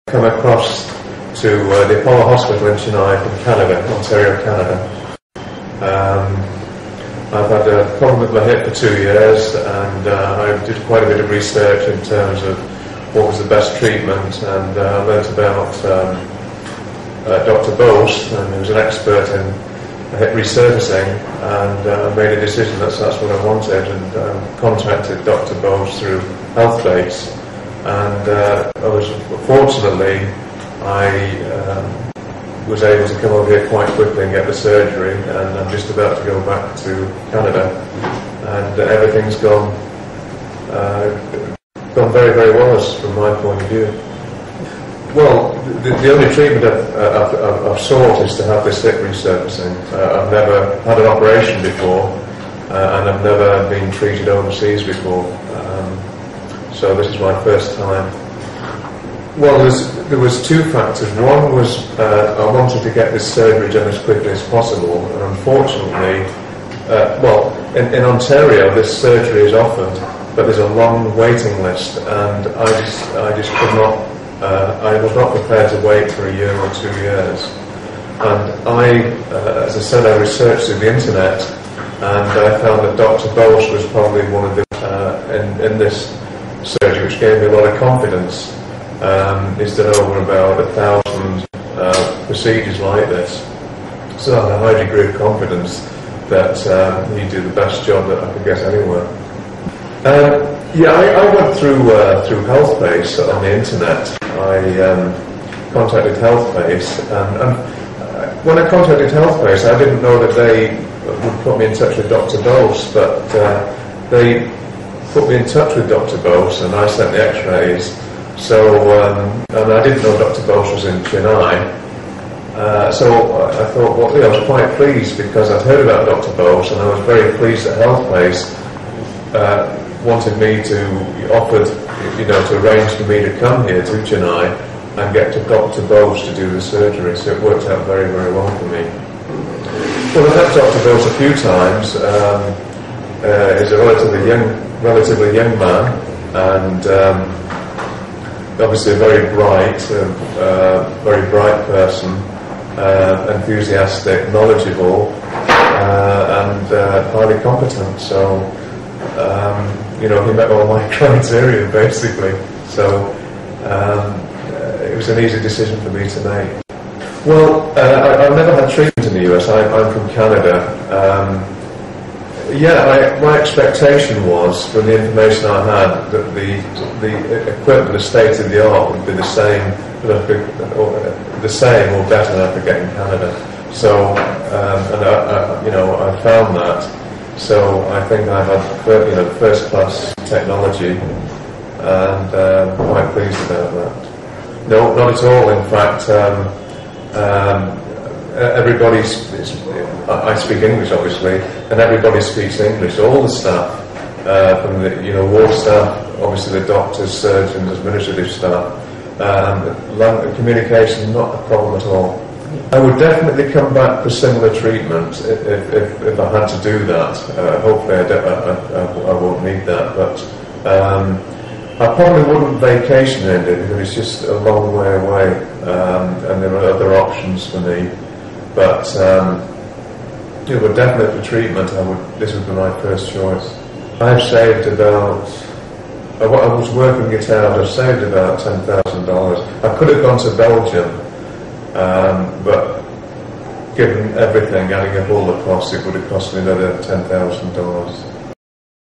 Come across to the Apollo Hospital in Chennai from Canada, Ontario, Canada. I've had a problem with my hip for 2 years, and I did quite a bit of research in terms of what was the best treatment, and I learnt about Dr. Bose, and he was an expert in hip resurfacing, and I made a decision that that's what I wanted, and contacted Dr. Bose through HealthBase. And fortunately, I was able to come over here quite quickly and get the surgery, and I'm just about to go back to Canada, and everything's gone very, very well from my point of view. Well, the only treatment I've sought is to have this hip resurfacing. I've never had an operation before, and I've never been treated overseas before. So this is my first time. Well, there was two factors. One was I wanted to get this surgery done as quickly as possible, and unfortunately, in Ontario this surgery is offered, but there's a long waiting list, and I just could not. I was not prepared to wait for a year or 2 years. And as I said, I researched through the internet, and I found that Dr. Bose was probably one of the in this surgery, which gave me a lot of confidence. He's done over about 1,000 procedures like this, so I had a high degree of confidence that he'd do the best job that I could get anywhere. I went through HealthBase on the internet. I contacted HealthBase, and when I contacted HealthBase, I didn't know that they would put me in touch with Dr. Bose, but they put me in touch with Dr. Bose, and I sent the x-rays. So, and I didn't know Dr. Bose was in Chennai. So I thought, well, I was quite pleased because I'd heard about Dr. Bose, and I was very pleased that HealthBase wanted me offered to arrange for me to come here to Chennai and get to Dr. Bose to do the surgery. So it worked out very, very well for me. Well, I've met Dr. Bose a few times. He's a relatively young man, and obviously a very bright person, enthusiastic, knowledgeable, and highly competent. So, he met all my criteria basically. So it was an easy decision for me to make. Well, I've never had treatment in the US. I'm from Canada. My expectation was, from the information I had, that the equipment, the state of the art, would be the same or better than I could get in Canada. So, I found that. So I think I had first-class technology, and quite pleased about that. No, not at all. In fact, I speak English, obviously, and everybody speaks English. All the staff, from the ward staff, obviously the doctors, surgeons, administrative staff, communication not a problem at all. I would definitely come back for similar treatment if I had to do that. Hopefully I won't need that, but I probably wouldn't vacation in it because it's just a long way away, and there are other options for me. But definitely for treatment, this would be my first choice. I've saved about. I was working it out. I've saved about $10,000. I could have gone to Belgium, but given everything, adding up all the costs, it would have cost me another $10,000.